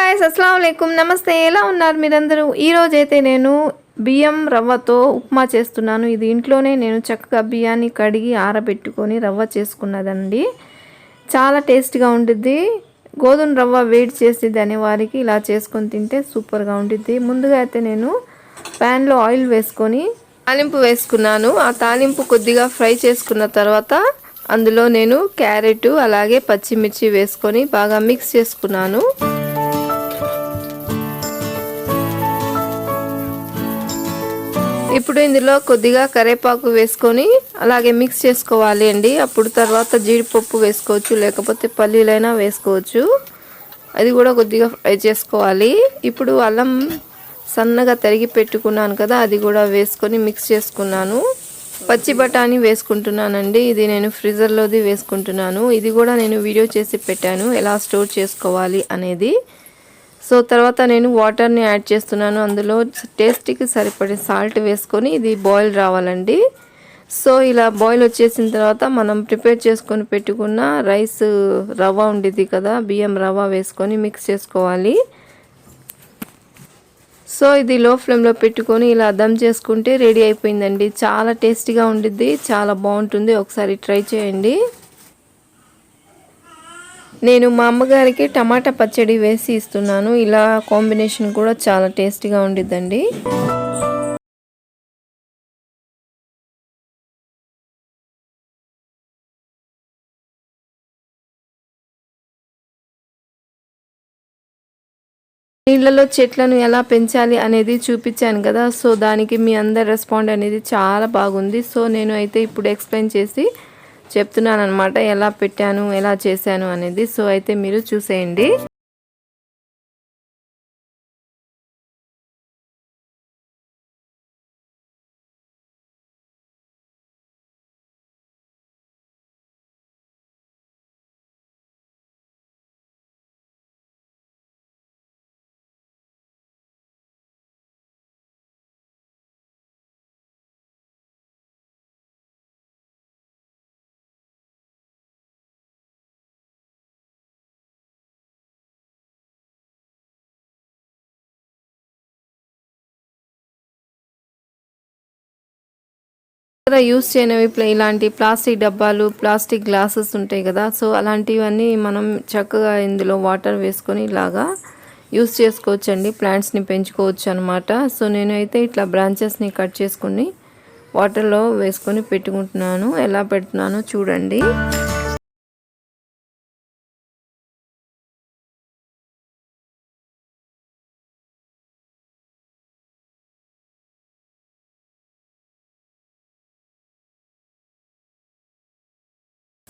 Guys అస్సలాము అలైకుం నమస్తే ఎలా ఉన్నారు మీరందరూ ఈ రోజు అయితే నేను బియ్యం రవ్వతో ఉప్మా చేస్తున్నాను ఇది ఇంట్లోనే నేను చక్కగా బియ్యాన్ని కడిగి ఆరబెట్టుకొని రవ్వ చేసుకున్నదండి చాలా టేస్టీగా ఉంటుంది గోధుమ రవ్వ వేడి చేసి దాని వారికి ఇలా చేసుకొని తింటే సూపర్ గా ఉంటుంది ముందుగా అయితే నేను పాన్ లో ఆయిల్ వేసుకొని తాలింపు వేసుకున్నాను ఆ తాలింపు కొద్దిగా ఫ్రై చేసుకున్న తర్వాత అందులో నేను క్యారెట్ అలాగే పచ్చిమిర్చి వేసుకొని బాగా మిక్స్ చేసుకున్నాను ఇప్పుడు ఇందులో కొద్దిగా కరివేపాకు వేసుకొని అలాగే మిక్స్ చేసుకోవాలి అండి అప్పుడు తర్వాత జీడిపప్పు వేసుకోవచ్చు లేకపోతే పల్లీలైనా వేసుకోవచ్చు అది కూడా కొద్దిగా ఫ్రై చేసుకోవాలి ఇప్పుడు అల్లం సన్నగా తరిగి పెట్టుకున్నాను కదా అది కూడా వేసుకొని మిక్స్ చేసుకున్నాను పచ్చి బఠానీ వేసుకుంటున్నానండి ఇది నేను ఫ్రీజర్లోది వేసుకుంటున్నాను ఇది కూడా నేను వీడియో చేసి పెట్టాను ఎలా స్టోర్ చేసుకోవాలి అనేది సో తర్వాత నేను వాటర్ని యాడ్ చేస్తున్నాను అందులో టేస్ట్కి సరిపడే సాల్ట్ వేసుకొని ఇది బాయిల్ రావాలండి సో ఇలా బాయిల్ వచ్చేసిన తర్వాత మనం ప్రిపేర్ చేసుకొని పెట్టుకున్న రైస్ రవ్వ ఉండేది కదా బియ్యం రవ్వ వేసుకొని మిక్స్ చేసుకోవాలి సో ఇది లో ఫ్లేమ్లో పెట్టుకొని ఇలా దమ్ చేసుకుంటే రెడీ అయిపోయిందండి చాలా టేస్టీగా ఉండిద్ది చాలా బాగుంటుంది ఒకసారి ట్రై చేయండి నేను మా అమ్మగారికి టమాటా పచ్చడి వేసి ఇస్తున్నాను ఇలా కాంబినేషన్ కూడా చాలా టేస్టీగా ఉండిద్దండి నీళ్ళలో చెట్లను ఎలా పెంచాలి అనేది చూపించాను కదా సో దానికి మీ అందరి రెస్పాండ్ అనేది చాలా బాగుంది సో నేను అయితే ఇప్పుడు ఎక్స్ప్లెయిన్ చేసి చెప్తున్నాను అనమాట ఎలా పెట్టాను ఎలా చేశాను అనేది సో అయితే మీరు చూసేయండి యూస్ చేయనివి ఇలాంటి ప్లాస్టిక్ డబ్బాలు ప్లాస్టిక్ గ్లాసెస్ ఉంటాయి కదా సో అలాంటివన్నీ మనం చక్కగా ఇందులో వాటర్ వేసుకొని ఇలాగా యూస్ చేసుకోవచ్చండి ప్లాంట్స్ని పెంచుకోవచ్చు అనమాట సో నేనైతే ఇట్లా బ్రాంచెస్ని కట్ చేసుకొని వాటర్లో వేసుకొని పెట్టుకుంటున్నాను ఎలా పెడుతున్నానో చూడండి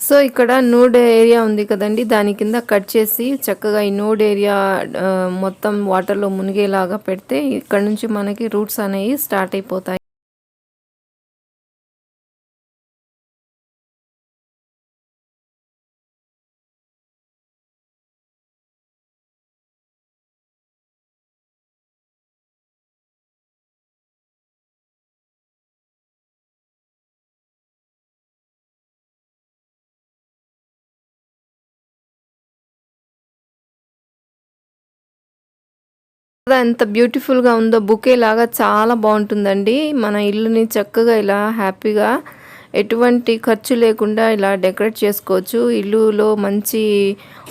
సో ఇక్కడ నోడ్ ఏరియా ఉంది కదండి దాని కింద కట్ చేసి చక్కగా ఈ నోడ్ ఏరియా మొత్తం వాటర్లో మునిగేలాగా పెడితే ఇక్కడ నుంచి మనకి రూట్స్ అనేవి స్టార్ట్ అయిపోతాయి ఎంత బ్యూటిఫుల్ గా ఉందో బుకే లాగా చాలా బాగుంటుందండి మన ఇల్లుని చక్కగా ఇలా హ్యాపీగా ఎటువంటి ఖర్చు లేకుండా ఇలా డెకరేట్ చేసుకోవచ్చు ఇల్లులో మంచి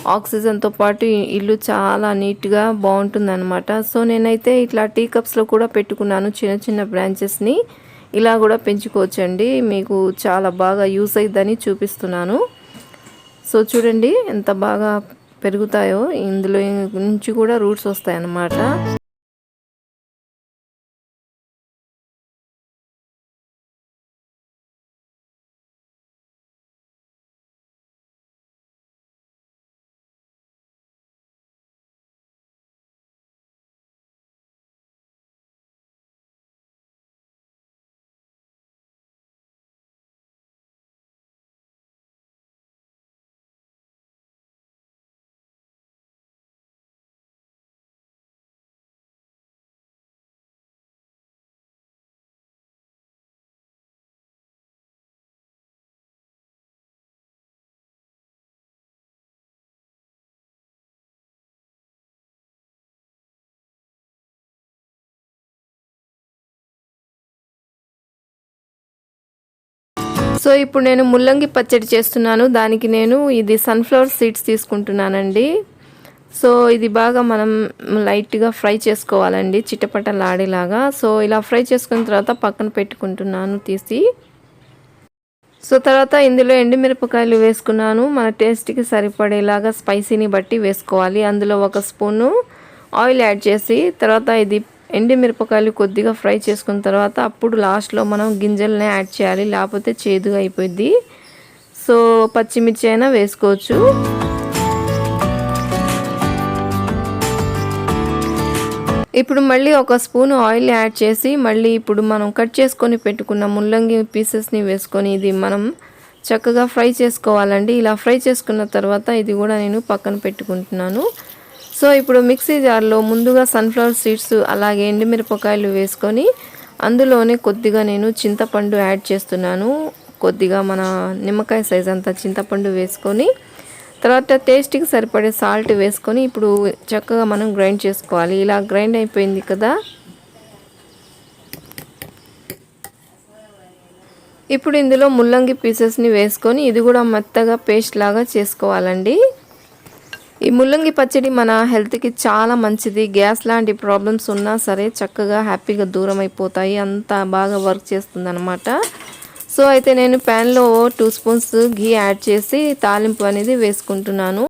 ఆక్సిజన్తో పాటు ఇల్లు చాలా నీట్గా బాగుంటుంది అనమాట సో నేనైతే ఇట్లా టీ కప్స్లో కూడా పెట్టుకున్నాను చిన్న చిన్న బ్రాంచెస్ని ఇలా కూడా పెంచుకోవచ్చండి మీకు చాలా బాగా యూస్ అయ్యిద్దని చూపిస్తున్నాను సో చూడండి ఎంత బాగా పెరుగుతాయో ఇందులో నుంచి కూడా రూట్స్ వస్తాయి అన్నమాట సో ఇప్పుడు నేను ముల్లంగి పచ్చడి చేస్తున్నాను. దానికి నేను ఇది సన్ఫ్లవర్ సీడ్స్ తీసుకుంటున్నానండి. సో ఇది బాగా మనం లైట్గా ఫ్రై చేసుకోవాలండి, చిటపటలాడేలాగా. సో ఇలా ఫ్రై చేసుకున్న తర్వాత పక్కన పెట్టుకుంటున్నాను తీసి. సో తర్వాత ఇందులో ఎండుమిరపకాయలు వేసుకున్నాను. మన టేస్ట్కి సరిపడేలాగా స్పైసీని బట్టి వేసుకోవాలి. అందులో 1 స్పూను ఆయిల్ యాడ్ చేసి తర్వాత ఇది ఎండుమిరపకాయలు కొద్దిగా ఫ్రై చేసుకున్న తర్వాత అప్పుడు లాస్ట్లో మనం గింజల్ని యాడ్ చేయాలి, లేకపోతే చేదుగా అయిపోద్ది. సో పచ్చిమిర్చి అయినా వేసుకోవచ్చు. ఇప్పుడు మళ్ళీ 1 స్పూన్ ఆయిల్ యాడ్ చేసి మళ్ళీ ఇప్పుడు మనం కట్ చేసుకొని పెట్టుకున్న ముల్లంగి పీసెస్ని వేసుకొని ఇది మనం చక్కగా ఫ్రై చేసుకోవాలండి. ఇలా ఫ్రై చేసుకున్న తర్వాత ఇది కూడా నేను పక్కన పెట్టుకుంటున్నాను. సో ఇప్పుడు మిక్సీ జార్లో ముందుగా సన్ఫ్లవర్ సీడ్స్ అలాగే ఎండుమిరపకాయలు వేసుకొని అందులోనే కొద్దిగా నేను చింతపండు యాడ్ చేస్తున్నాను. కొద్దిగా మన నిమ్మకాయ సైజ్ అంతా చింతపండు వేసుకొని తర్వాత టేస్ట్కి సరిపడే సాల్ట్ వేసుకొని ఇప్పుడు చక్కగా మనం గ్రైండ్ చేసుకోవాలి. ఇలా గ్రైండ్ అయిపోయింది కదా. ఇప్పుడు ఇందులో ముల్లంగి పీసెస్ని వేసుకొని ఇది కూడా మెత్తగా పేస్ట్ లాగా చేసుకోవాలండి. ఈ ముల్లంగి పచ్చడి మన హెల్త్కి చాలా మంచిది. గ్యాస్ లాంటి ప్రాబ్లమ్స్ ఉన్నా సరే చక్కగా హ్యాపీగా దూరం అయిపోతాయి. అంత బాగా వర్క్ చేస్తుంది అన్నమాట. సో అయితే నేను ప్యాన్లో 2 స్పూన్స్ ఘీ యాడ్ చేసి తాలింపు అనేది వేసుకుంటున్నాను.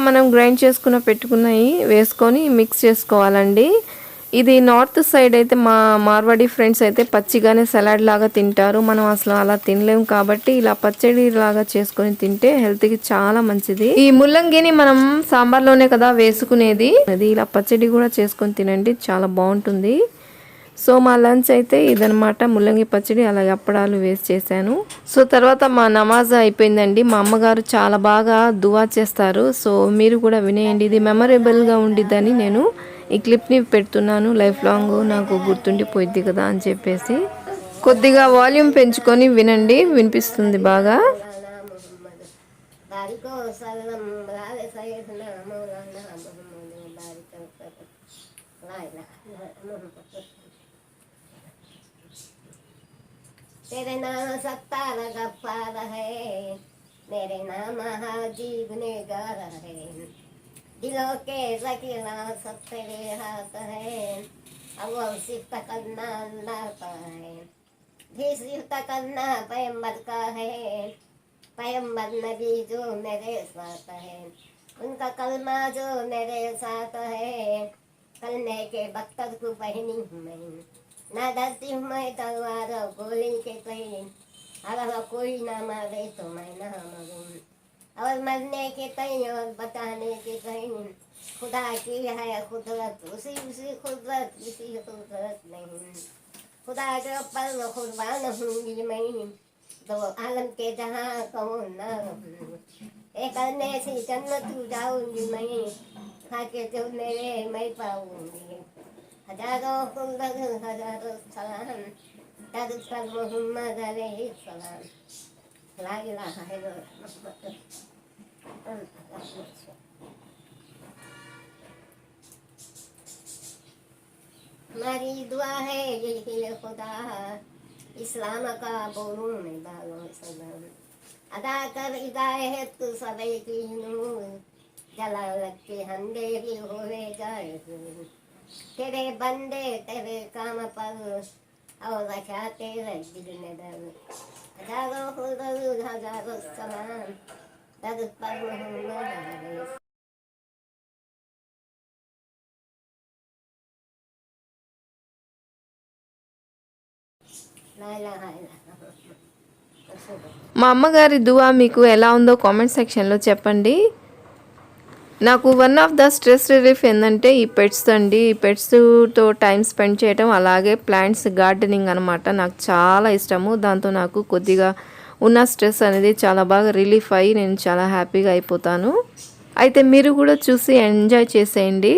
మనం గ్రైండ్ చేసుకున్న పెట్టుకున్నవి వేసుకొని మిక్స్ చేసుకోవాలండి. ఇది నార్త్ సైడ్ అయితే మా మార్వాడి ఫ్రెండ్స్ అయితే పచ్చిగానే సలాడ్ లాగా తింటారు. మనం అసలు అలా తినలేము కాబట్టి ఇలా పచ్చడి లాగా చేసుకొని తింటే హెల్త్కి చాలా మంచిది. ఈ ముల్లంగిని మనం సాంబార్లోనే కదా వేసుకునేది, అది ఇలా పచ్చడి కూడా చేసుకొని తినండి, చాలా బాగుంటుంది. సో మా లంచ్ అయితే ఇదనమాట, ముల్లంగి పచ్చడి అలాగే అప్పడాలు వేసి చేశాను. సో తర్వాత మా నమాజ్ అయిపోయిందండి. మా అమ్మగారు చాలా బాగా దువా చేస్తారు. సో మీరు కూడా వినేయండి, ఇది మెమరబుల్గా ఉండిద్దని నేను ఈ క్లిప్ని పెడుతున్నాను. లైఫ్ లాంగ్ నాకు గుర్తుండిపోయిద్ది కదా అని చెప్పేసి కొద్దిగా వాల్యూమ్ పెంచుకొని వినండి, వినిపిస్తుంది బాగా. तेरे नाम सत्तार गफ्फार है, मेरे नाम महाजीब नेगार है, दिलों के ज़कीरा सब तेरे हाथ है, अव्वल सिफ्त करना अल्लाह का है, भी सिफ्त करना पैगंबर का है, पैगंबर नबी जो मेरे साथ है, उनका कलमा जो मेरे साथ है, कलमे के बख्तर को पहनी हूँ मैं, ना डरती हूँ मैं तलवार गोली के कहीं, अगर कोई ना मारे तो मैं ना मरूं, और मरने के कहीं और बताने के कहीं, खुदा की है कुदरत, उसी कुदरत किसी कुदरत नहीं, खुदा के ऊपर कुर्बान होंगी मैं, तो आलम के जहाँ कहूँ ना एक करने से जन्नत जाऊंगी मैं, खाके जो मेरे मैं पाऊंगी, हजारों कुंदर हजारों सलाम दर पर मोहम्मद अलैहि सलाम, ला इलाहा इल्लल्लाह। हमारी दुआ है ये खुदा, इस्लाम का बोलूं मैं बालों सलाम, अदा कर हिदायत सबै की नूर, जलालत के अंधेरी होए जाए दूर, तेरे बंदे तेरे काम पर और रखा तेरे दिल में दर, हजारों खुदर हजारों सलाम दर पर मोहम्मद ला इलाहा इल्लल्लाह। మా అమ్మగారి దువా మీకు ఎలా ఉందో కామెంట్ సెక్షన్లో చెప్పండి. నాకు one of the stress relief ఏంటంటే ఈ పెట్స్ అండి. ఈ పెట్స్తో టైం స్పెండ్ చేయడం అలాగే ప్లాంట్స్ గార్డెనింగ్ అనమాట. నాకు చాలా ఇష్టము. దాంతో నాకు కొద్దిగా ఉన్న స్ట్రెస్ అనేది చాలా బాగా రిలీఫ్ అయ్యి నేను చాలా హ్యాపీగా అయిపోతాను. అయితే మీరు కూడా చూసి ఎంజాయ్ చేసేయండి.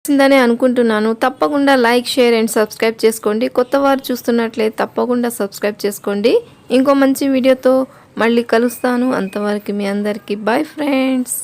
నచ్చిందని అనుకుంటున్నాను. తప్పకుండా లైక్, షేర్ అండ్ సబ్స్క్రైబ్ చేసుకోండి. కొత్త వారు చూస్తున్నట్లయితే తప్పకుండా సబ్స్క్రైబ్ చేసుకోండి. ఇంకో మంచి వీడియోతో మళ్ళీ కలుస్తాను. అంతవరకు మీ అందరికీ బై ఫ్రెండ్స్.